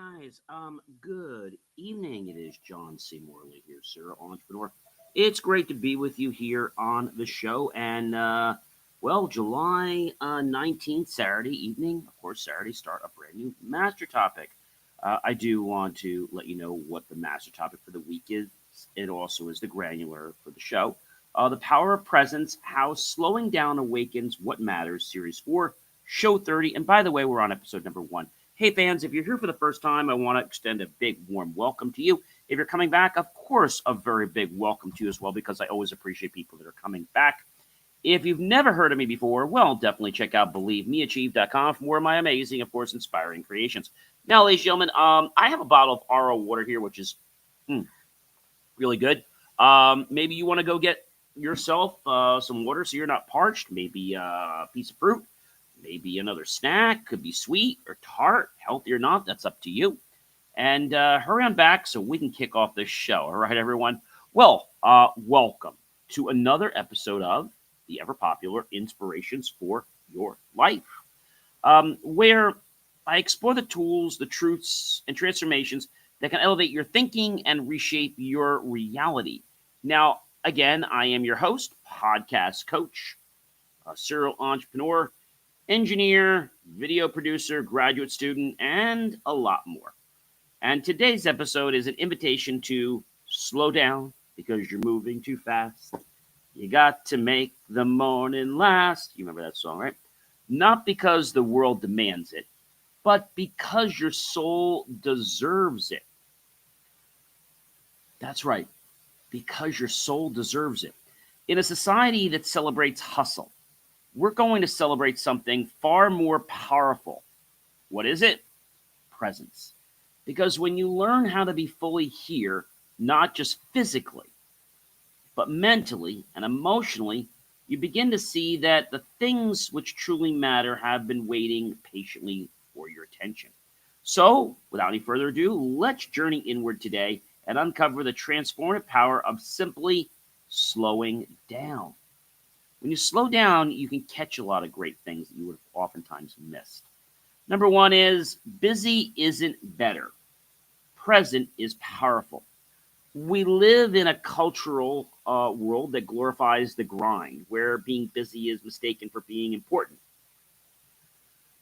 guys. Good evening. It is John C. Morley here, serial entrepreneur. It's great to be with you here on the show. July 19th, Saturday evening. Of course, Saturday, start a brand new master topic. I do want to let you know what the master topic for the week is. It also is the granular for the show. The Power of Presence, How Slowing Down Awakens What Matters, Series 4, Show 30. And by the way, we're on episode number 1. Hey, fans, if you're here for the first time, I want to extend a big, warm welcome to you. If you're coming back, of course, a very big welcome to you as well, because I always appreciate people that are coming back. If you've never heard of me before, well, definitely check out BelieveMeAchieve.com for more of my amazing, of course, inspiring creations. Now, ladies and gentlemen, I have a bottle of RO water here, which is really good. Maybe you want to go get yourself some water so you're not parched. Maybe a piece of fruit. Maybe another snack. Could be sweet or tart, healthy or not. That's up to you. And hurry on back so we can kick off this show. All right, everyone? Well, welcome to another episode of the ever-popular Inspirations for Your Life, where I explore the tools, the truths, and transformations that can elevate your thinking and reshape your reality. Now, again, I am your host, podcast coach, a serial entrepreneur, engineer, video producer, graduate student, and a lot more. And today's episode is an invitation to slow down because you're moving too fast. You got to make the morning last. You remember that song, right? Not because the world demands it, but because your soul deserves it. That's right, because your soul deserves it. In a society that celebrates hustle, we're going to celebrate something far more powerful. What is it? Presence. Because when you learn how to be fully here, not just physically, but mentally and emotionally, you begin to see that the things which truly matter have been waiting patiently for your attention. So, without any further ado, let's journey inward today and uncover the transformative power of simply slowing down. When you slow down, you can catch a lot of great things that you would have oftentimes missed. Number one is busy isn't better. Present is powerful. We live in a cultural world that glorifies the grind, where being busy is mistaken for being important.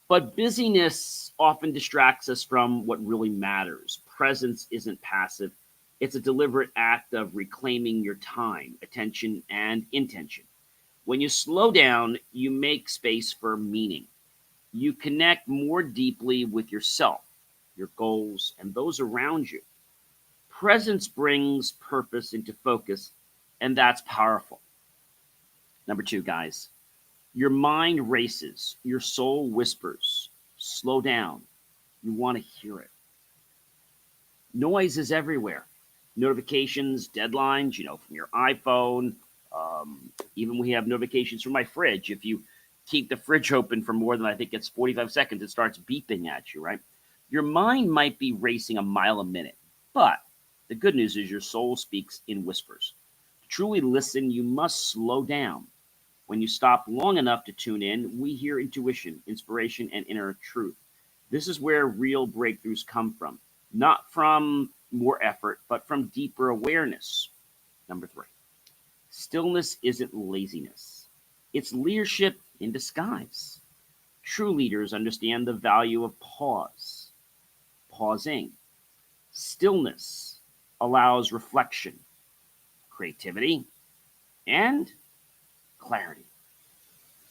But busyness often distracts us from what really matters. Presence isn't passive. It's a deliberate act of reclaiming your time, attention, and intention. When you slow down, you make space for meaning. You connect more deeply with yourself, your goals, and those around you. Presence brings purpose into focus, and that's powerful. Number two, guys, your mind races, your soul whispers. Slow down. You want to hear it. Noise is everywhere. Notifications, deadlines, from your iPhone. Even we have notifications from my fridge. If you keep the fridge open for more than, I think it's 45 seconds, it starts beeping at you, right? Your mind might be racing a mile a minute, but the good news is your soul speaks in whispers. To truly listen, you must slow down. When you stop long enough to tune in, we hear intuition, inspiration, and inner truth. This is where real breakthroughs come from, not from more effort, but from deeper awareness. Number three. Stillness isn't laziness. It's leadership in disguise. True leaders understand the value of pause, pausing. Stillness allows reflection, creativity, and clarity.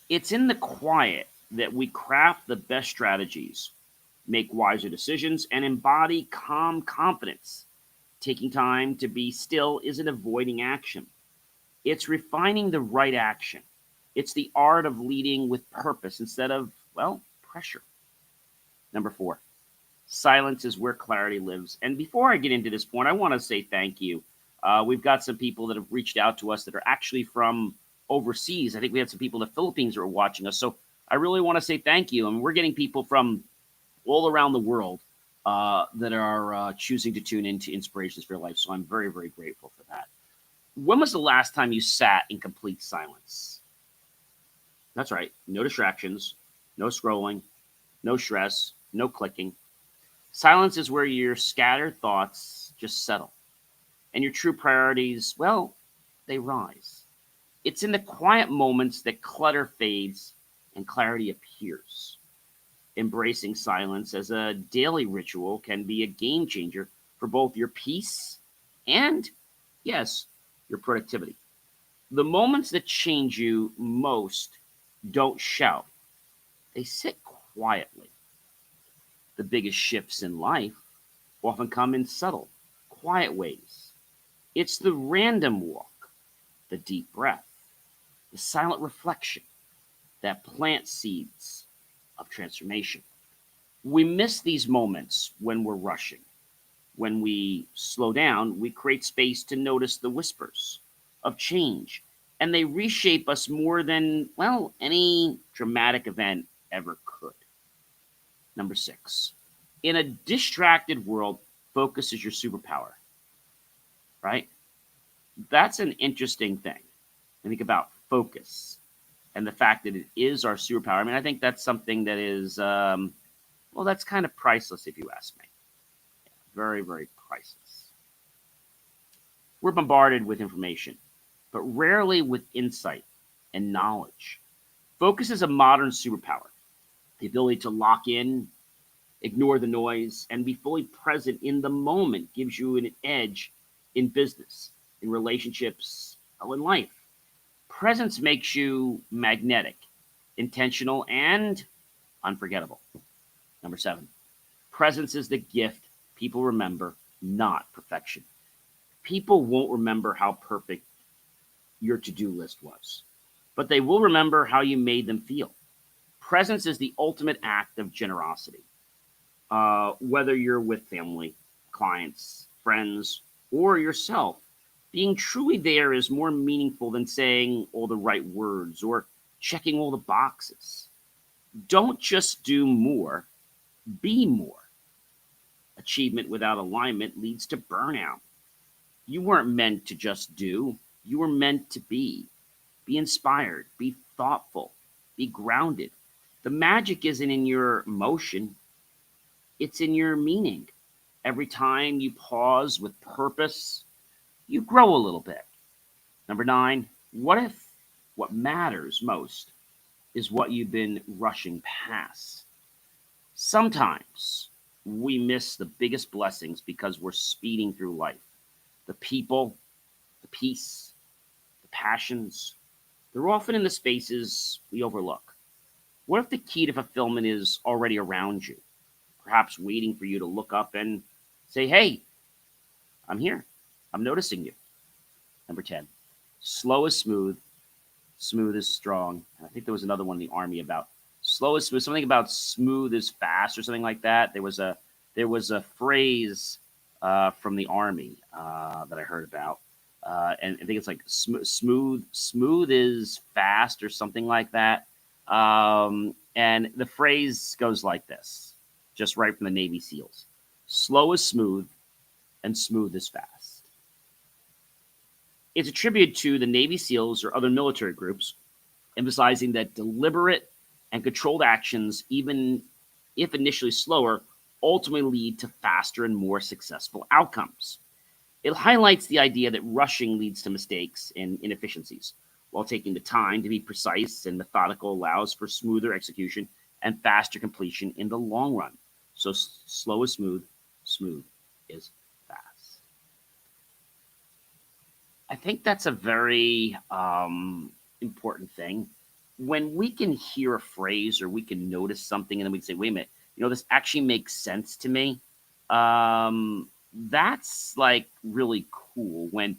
It's in the quiet that we craft the best strategies, make wiser decisions, and embody calm confidence. Taking time to be still isn't avoiding action. It's refining the right action. It's the art of leading with purpose instead of, pressure. Number four, silence is where clarity lives. And before I get into this point, I want to say thank you. We've got some people that have reached out to us that are actually from overseas. I think we had some people in the Philippines that were watching us. So I really want to say thank you. And we're getting people from all around the world that are choosing to tune into Inspirations for Your Life. So I'm very, very grateful for that. When was the last time you sat in complete silence? That's right. No distractions, no scrolling, no stress, no clicking. Silence is where your scattered thoughts just settle and your true priorities, well, they rise. It's in the quiet moments that clutter fades and clarity appears. Embracing silence as a daily ritual can be a game changer for both your peace and, yes, your productivity. The moments that change you most don't shout, they sit quietly. The biggest shifts in life often come in subtle, quiet ways. It's the random walk, the deep breath, the silent reflection that plants seeds of transformation. We miss these moments when we're rushing. When we slow down, we create space to notice the whispers of change, and they reshape us more than, well, any dramatic event ever could. Number six, in a distracted world, focus is your superpower, right? That's an interesting thing. I think about focus and the fact that it is our superpower. I mean, I think that's something that is, well, that's kind of priceless if you ask me. Very, very priceless. We're bombarded with information, but rarely with insight and knowledge. Focus is a modern superpower. The ability to lock in, ignore the noise, and be fully present in the moment gives you an edge in business, in relationships, in life. Presence makes you magnetic, intentional, and unforgettable. Number seven, presence is the gift people remember, not perfection. People won't remember how perfect your to do list was, but they will remember how you made them feel. Presence is the ultimate act of generosity. Whether you're with family, clients, friends, or yourself, being truly there is more meaningful than saying all the right words or checking all the boxes. Don't just do more, be more. Achievement without alignment leads to burnout. You weren't meant to just do, you were meant to be. Be inspired, be thoughtful, be grounded. The magic isn't in your motion, it's in your meaning. Every time you pause with purpose, you grow a little bit. Number nine, what if what matters most is what you've been rushing past? Sometimes we miss the biggest blessings because we're speeding through life. The people, the peace, the passions, they're often in the spaces we overlook. What if the key to fulfillment is already around you, perhaps waiting for you to look up and say, hey, I'm here. I'm noticing you. Number 10, slow is smooth, smooth is strong. I think there was another one in the army about slow is smooth, something about smooth is fast or something like that. There was a phrase from the army that I heard about, and I think it's like smooth is fast or something like that. And the phrase goes like this, just right from the Navy SEALs: slow is smooth, and smooth is fast. It's a tribute to the Navy SEALs or other military groups, emphasizing that deliberate and controlled actions, even if initially slower, ultimately lead to faster and more successful outcomes. It highlights the idea that rushing leads to mistakes and inefficiencies, while taking the time to be precise and methodical allows for smoother execution and faster completion in the long run. So slow is smooth, smooth is fast. I think that's a very important thing. When we can hear a phrase or we can notice something and then we can say, wait a minute, this actually makes sense to me. That's like really cool when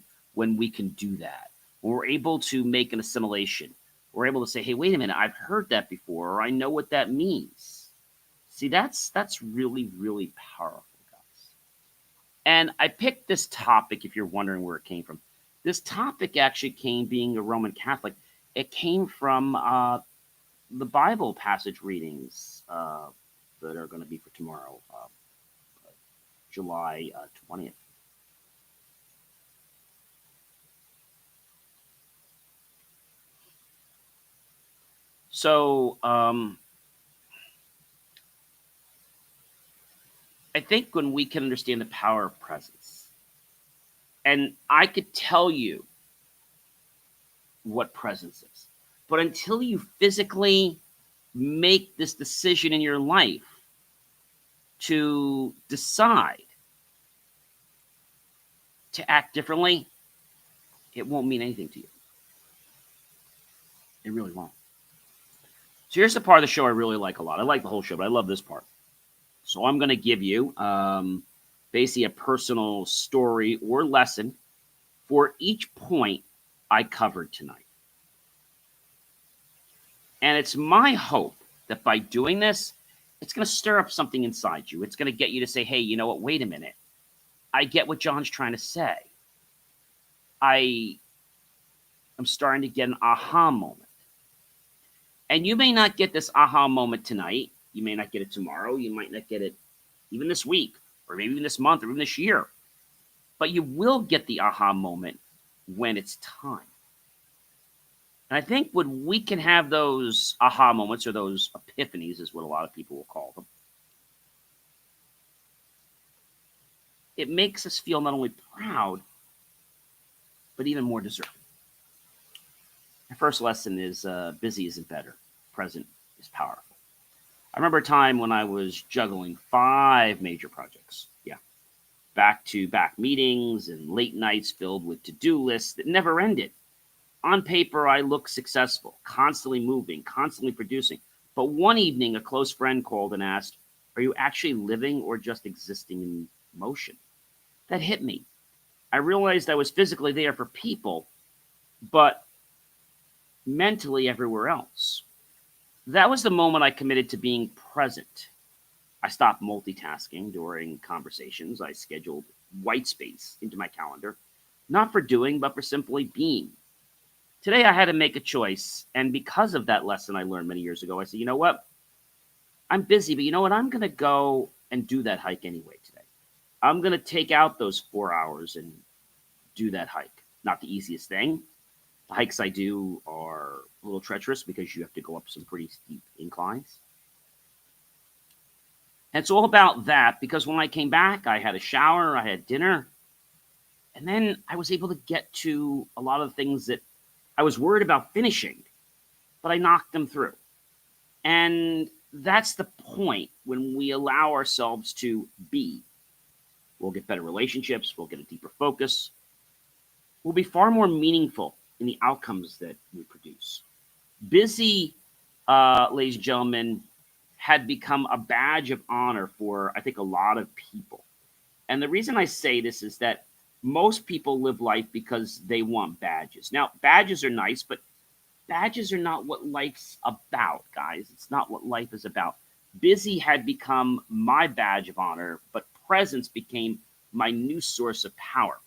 we can do that. When we're able to make an assimilation. We're able to say, hey, wait a minute, I've heard that before, or I know what that means. See, that's really, really powerful, guys. And I picked this topic, if you're wondering where it came from. This topic actually came, being a Roman Catholic, it came from the Bible passage readings that are going to be for tomorrow, July 20th. So I think when we can understand the power of presence, and I could tell you what presence is, but until you physically make this decision in your life to decide to act differently, it won't mean anything to you. It really won't. So here's the part of the show I really like a lot. I like the whole show, but I love this part. So I'm going to give you basically a personal story or lesson for each point I covered tonight. And it's my hope that by doing this, it's going to stir up something inside you. It's going to get you to say, hey, you know what? Wait a minute. I get what John's trying to say. I am starting to get an aha moment. And you may not get this aha moment tonight. You may not get it tomorrow. You might not get it even this week, or maybe even this month, or even this year. But you will get the aha moment when it's time. And I think when we can have those aha moments, or those epiphanies is what a lot of people will call them, it makes us feel not only proud, but even more deserving. My first lesson is busy isn't better. Present is powerful. I remember a time when I was juggling 5 major projects. Yeah. Back-to-back meetings and late nights filled with to-do lists that never ended. On paper, I looked successful, constantly moving, constantly producing. But one evening, a close friend called and asked, are you actually living or just existing in motion? That hit me. I realized I was physically there for people, but mentally everywhere else. That was the moment I committed to being present. I stopped multitasking during conversations. I scheduled white space into my calendar, not for doing, but for simply being. Today I had to make a choice, and because of that lesson I learned many years ago, I said, you know what? I'm busy, but you know what? I'm going to go and do that hike anyway today. I'm going to take out those 4 hours and do that hike. Not the easiest thing. The hikes I do are a little treacherous because you have to go up some pretty steep inclines. And it's all about that because when I came back, I had a shower, I had dinner, and then I was able to get to a lot of the things that I was worried about finishing, but I knocked them through. And that's the point when we allow ourselves to be. We'll get better relationships, we'll get a deeper focus, we'll be far more meaningful in the outcomes that we produce. Busy, ladies and gentlemen, had become a badge of honor for, I think, a lot of people. And the reason I say this is that most people live life because they want badges. Now, badges are nice, but badges are not what life's about, guys. It's not what life is about. Busy had become my badge of honor, but presence became my new source of power.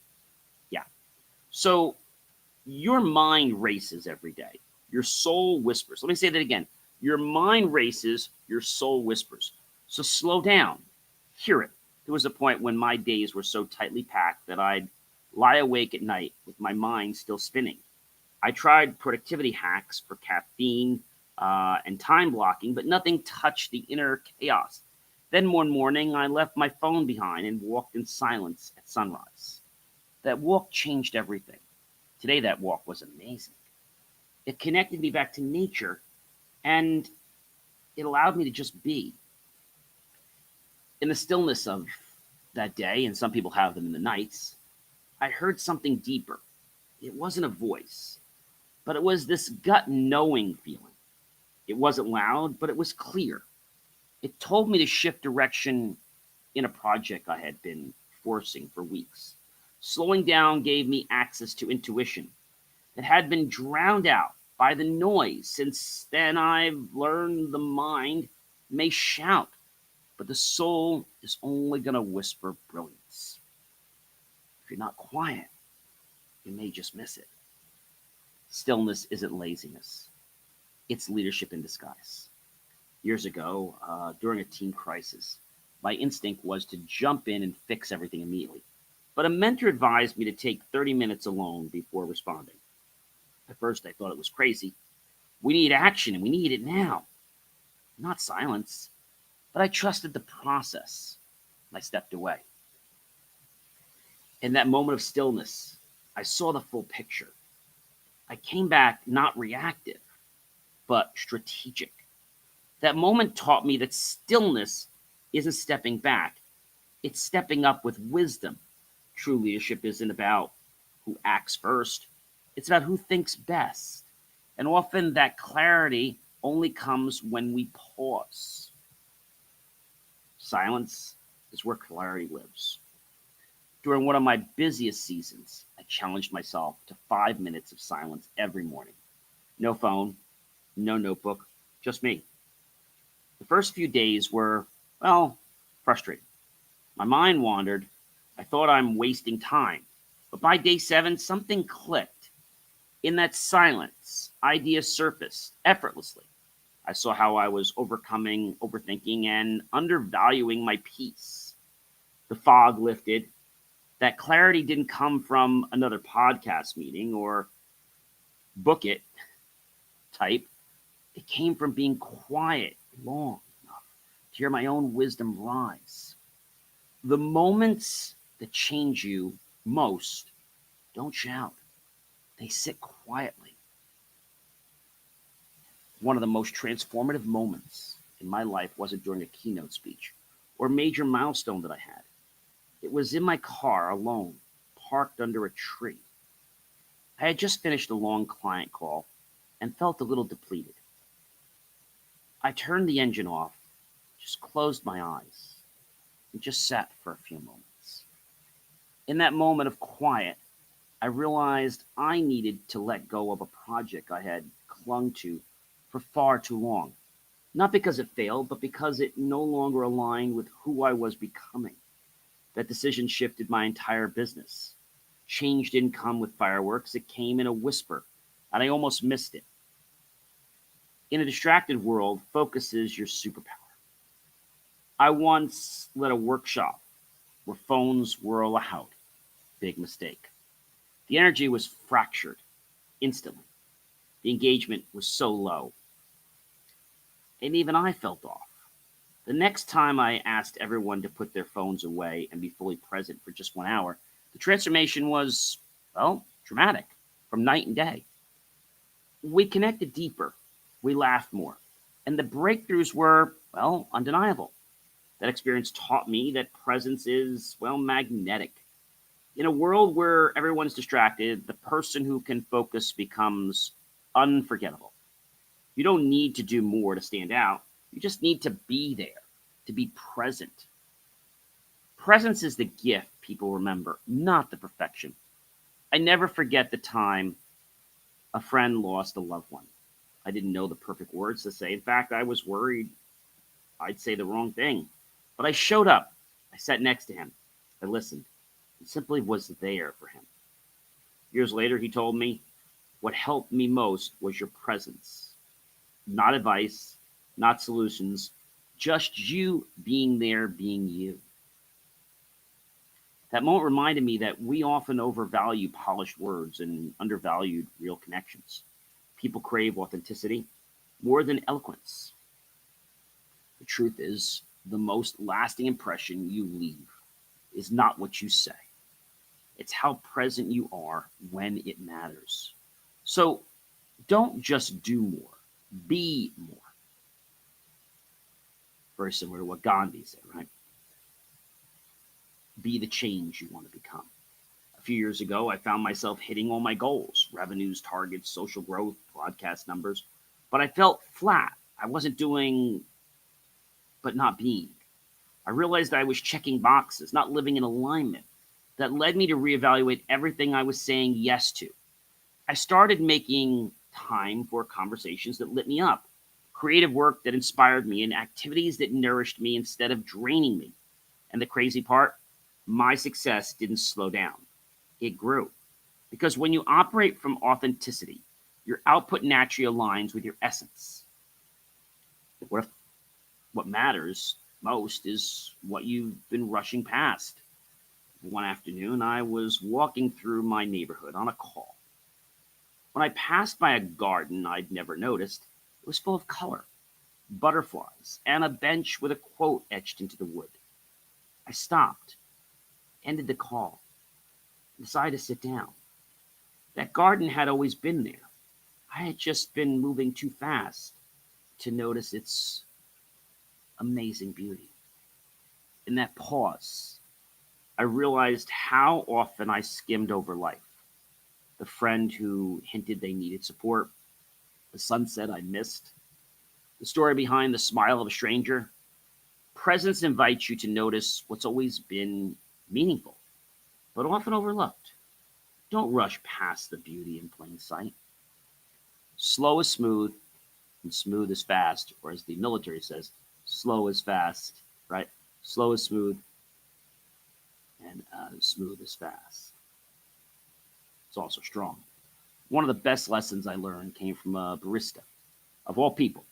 Yeah. So your mind races every day. Your soul whispers. Let me say that again. Your mind races, your soul whispers. So slow down. Hear it. There was a point when my days were so tightly packed that I'd lie awake at night with my mind still spinning. I tried productivity hacks for caffeine and time blocking, but nothing touched the inner chaos. Then one morning, I left my phone behind and walked in silence at sunrise. That walk changed everything. Today, that walk was amazing. It connected me back to nature, and it allowed me to just be. In the stillness of that day, and some people have them in the nights, I heard something deeper. It wasn't a voice, but it was this gut knowing feeling. It wasn't loud, but it was clear. It told me to shift direction in a project I had been forcing for weeks. Slowing down gave me access to intuition that had been drowned out by the noise. Since then, I've learned the mind may shout, but the soul is only going to whisper brilliance. If you're not quiet, you may just miss it. Stillness isn't laziness. It's leadership in disguise. Years ago, during a team crisis, my instinct was to jump in and fix everything immediately. But a mentor advised me to take 30 minutes alone before responding. At first, I thought it was crazy. We need action, and we need it now. Not silence. But I trusted the process. I stepped away. In that moment of stillness, I saw the full picture. I came back not reactive, but strategic. That moment taught me that stillness isn't stepping back, it's stepping up with wisdom. True leadership isn't about who acts first, it's about who thinks best. And often that clarity only comes when we pause. Silence is where clarity lives. During one of my busiest seasons, I challenged myself to 5 minutes of silence every morning. No phone, no notebook, just me. The first few days were, well, frustrating. My mind wandered. I thought I'm wasting time. But by day 7, something clicked. In that silence, ideas surfaced effortlessly. I saw how I was overcoming, overthinking, and undervaluing my peace. The fog lifted. That clarity didn't come from another podcast meeting or book it type. It came from being quiet long enough to hear my own wisdom rise. The moments that change you most don't shout, they sit quietly. One of the most transformative moments in my life wasn't during a keynote speech or major milestone that I had. It was in my car alone, parked under a tree. I had just finished a long client call and felt a little depleted. I turned the engine off, just closed my eyes, and just sat for a few moments. In that moment of quiet, I realized I needed to let go of a project I had clung to for far too long. Not because it failed, but because it no longer aligned with who I was becoming. That decision shifted my entire business. Change didn't come with fireworks, it came in a whisper, and I almost missed it. In a distracted world, focus is your superpower. I once led a workshop where phones were allowed. Big mistake. The energy was fractured instantly. The engagement was so low, and even I felt off. The next time I asked everyone to put their phones away and be fully present for just 1 hour, the transformation was, well, dramatic, from night and day. We connected deeper, we laughed more, and the breakthroughs were, well, undeniable. That experience taught me that presence is, well, magnetic. In a world where everyone's distracted, the person who can focus becomes unforgettable. You don't need to do more to stand out. You just need to be there, to be present. Presence is the gift people remember, not the perfection. I never forget the time a friend lost a loved one. I didn't know the perfect words to say. In fact, I was worried I'd say the wrong thing. But I showed up. I sat next to him. I listened and simply was there for him. Years later, he told me, what helped me most was your presence. Not advice, not solutions, just you being there, being you. That moment reminded me that we often overvalue polished words and undervalued real connections. People crave authenticity more than eloquence. The truth is, the most lasting impression you leave is not what you say, it's how present you are when it matters. So don't just do more, be more. Very similar to what Gandhi said, right? Be the change you want to become. A few years ago, I found myself hitting all my goals, revenues, targets, social growth, broadcast numbers, but I felt flat. I wasn't doing, but not being. I realized I was checking boxes, not living in alignment. That led me to reevaluate everything I was saying yes to. I started making time for conversations that lit me up, creative work that inspired me, and activities that nourished me instead of draining me. And the crazy part, my success didn't slow down. It grew. Because when you operate from authenticity, your output naturally aligns with your essence. What if what matters most is what you've been rushing past? One afternoon, I was walking through my neighborhood on a call. When I passed by a garden I'd never noticed, it was full of color, butterflies, and a bench with a quote etched into the wood. I stopped, ended the call, decided to sit down. That garden had always been there. I had just been moving too fast to notice its amazing beauty. In that pause, I realized how often I skimmed over life. The friend who hinted they needed support, the sunset I missed, the story behind the smile of a stranger. Presence invites you to notice what's always been meaningful, but often overlooked. Don't rush past the beauty in plain sight. Slow is smooth, and smooth is fast, or as the military says, slow is fast, right? Slow is smooth, and smooth is fast. It's also strong. One of the best lessons I learned came from a barista, of all people.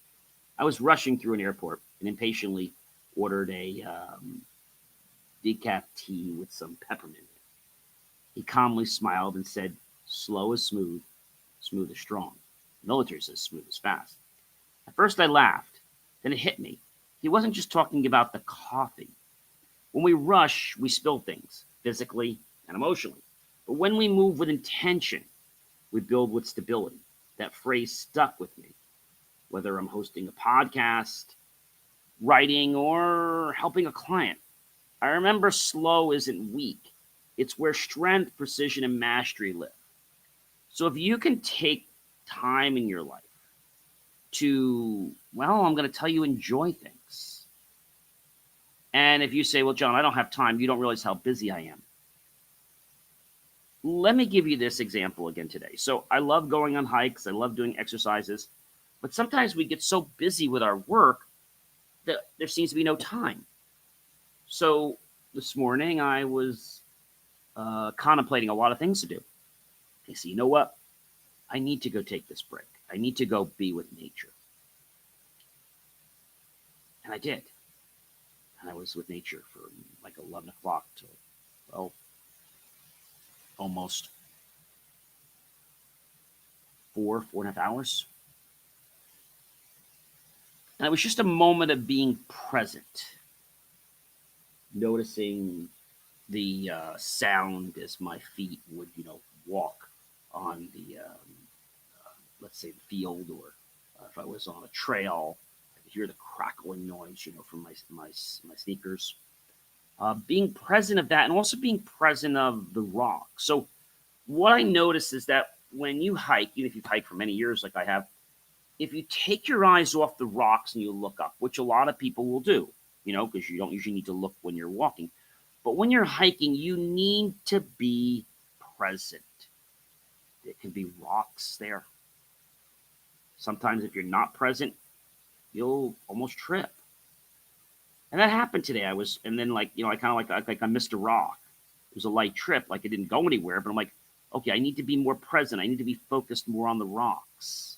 I was rushing through an airport and impatiently ordered a decaf tea with some peppermint in it. He calmly smiled and said, slow is smooth, smooth is strong. The military says smooth is fast. At first I laughed, then it hit me. He wasn't just talking about the coffee. When we rush, we spill things, physically and emotionally. But when we move with intention, we build with stability. That phrase stuck with me. Whether I'm hosting a podcast, writing, or helping a client, I remember slow isn't weak. It's where strength, precision, and mastery live. So if you can take time in your life to, well, I'm going to tell you, enjoy things. And if you say, well, John, I don't have time, you don't realize how busy I am. Let me give you this example again today. So I love going on hikes. I love doing exercises. But sometimes we get so busy with our work that there seems to be no time. So this morning I was contemplating a lot of things to do. I said, you know what? I need to go take this break. I need to go be with nature. And I did. And I was with nature for like 11 o'clock till, well, almost 4.5 hours. And it was just a moment of being present, noticing the sound as my feet would, walk on the, let's say, the field, or if I was on a trail, I could hear the crackling noise, from my sneakers. Being present of that, and also being present of the rock. So what I noticed is that when you hike, even if you've hiked for many years like I have, if you take your eyes off the rocks and you look up, which a lot of people will do, because you don't usually need to look when you're walking. But when you're hiking, you need to be present. There can be rocks there. Sometimes if you're not present, you'll almost trip. And that happened today. I kind of like I missed a rock. It was a light trip, like it didn't go anywhere, but I'm like, okay, I need to be more present. I need to be focused more on the rocks.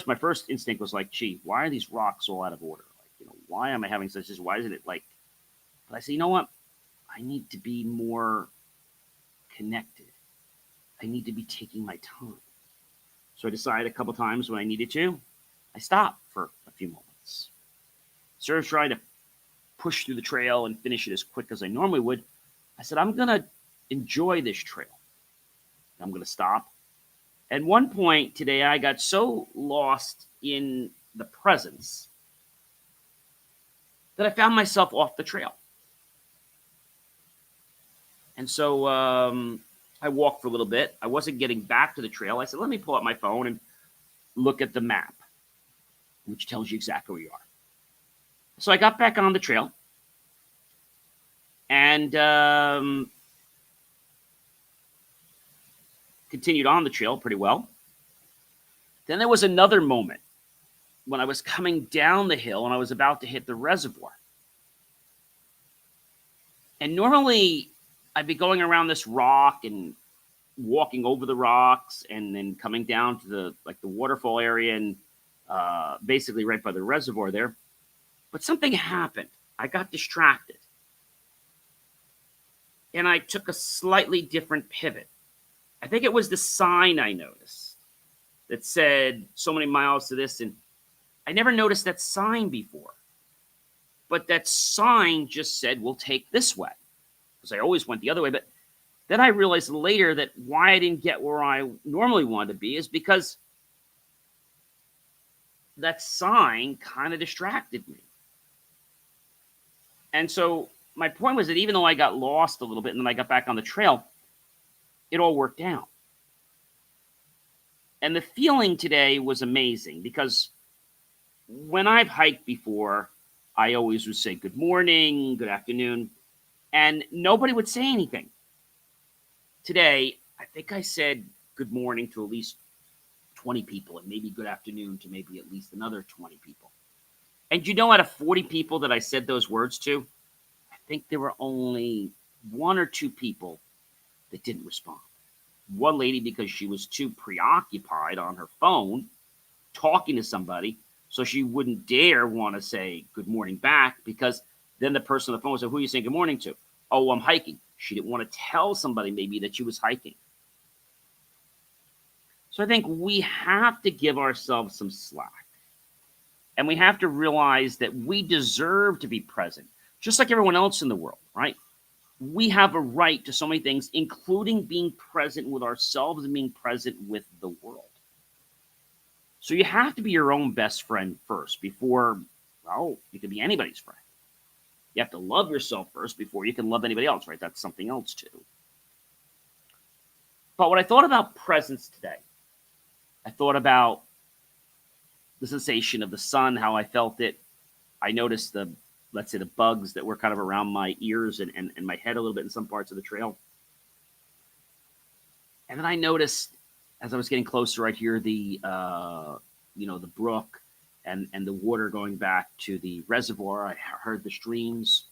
My first instinct was like, gee, why are these rocks all out of order? Like, why am I having such this? Why isn't it like, but I said, you know what? I need to be more connected. I need to be taking my time. So I decided a couple times when I needed to, I stopped for a few moments. Instead of trying to push through the trail and finish it as quick as I normally would, I said, I'm going to enjoy this trail. I'm going to stop. At one point today, I got so lost in the presence that I found myself off the trail. And so I walked for a little bit. I wasn't getting back to the trail. I said, let me pull out my phone and look at the map, which tells you exactly where you are. So I got back on the trail and continued on the trail pretty well. Then there was another moment when I was coming down the hill and I was about to hit the reservoir. And normally I'd be going around this rock and walking over the rocks and then coming down to the waterfall area and basically right by the reservoir there. But something happened. I got distracted. And I took a slightly different pivot. I think it was the sign I noticed that said so many miles to this. And I never noticed that sign before. But that sign just said, we'll take this way. Because I always went the other way. But then I realized later that why I didn't get where I normally wanted to be is because that sign kind of distracted me. And so my point was that even though I got lost a little bit and then I got back on the trail, it all worked out. And the feeling today was amazing because when I've hiked before, I always would say good morning, good afternoon, and nobody would say anything. Today, I think I said good morning to at least 20 people and maybe good afternoon to maybe at least another 20 people. And out of 40 people that I said those words to, I think there were only one or two people that didn't respond. One lady, because she was too preoccupied on her phone talking to somebody, so she wouldn't dare want to say good morning back because then the person on the phone would say, who are you saying good morning to? Oh, I'm hiking. She didn't want to tell somebody maybe that she was hiking. So I think we have to give ourselves some slack. And we have to realize that we deserve to be present, just like everyone else in the world, right? We have a right to so many things, including being present with ourselves and being present with the world. So you have to be your own best friend first before, well, you can be anybody's friend. You have to love yourself first before you can love anybody else, right? That's something else too. But when I thought about presence today, I thought about the sensation of the sun, how I felt it. I noticed let's say the bugs that were kind of around my ears and my head a little bit in some parts of the trail. And then I noticed as I was getting closer right here, the brook and the water going back to the reservoir. I heard the streams.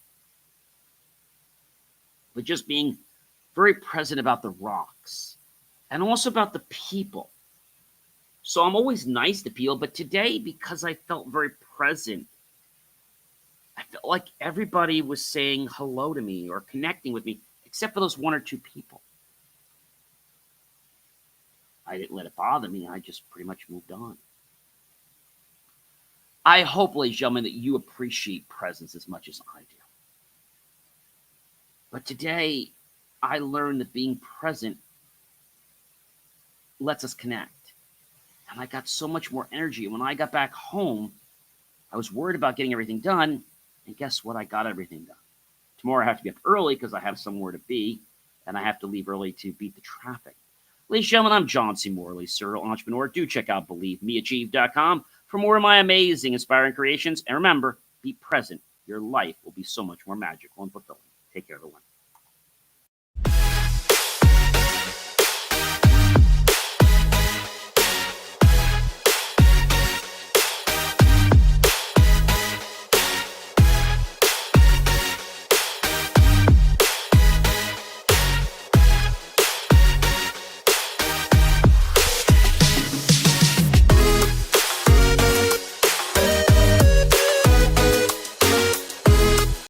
But just being very present about the rocks and also about the people. So I'm always nice to people, but today, because I felt very present, I felt like everybody was saying hello to me or connecting with me, except for those one or two people. I didn't let it bother me. I just pretty much moved on. I hope, ladies and gentlemen, that you appreciate presence as much as I do. But today, I learned that being present lets us connect. And I got so much more energy. When I got back home, I was worried about getting everything done. And guess what? I got everything done. Tomorrow I have to be up early because I have somewhere to be. And I have to leave early to beat the traffic. Ladies and gentlemen, I'm John C. Morley, serial entrepreneur. Do check out BelieveMeAchieve.com for more of my amazing, inspiring creations. And remember, be present. Your life will be so much more magical and fulfilling. Take care, everyone.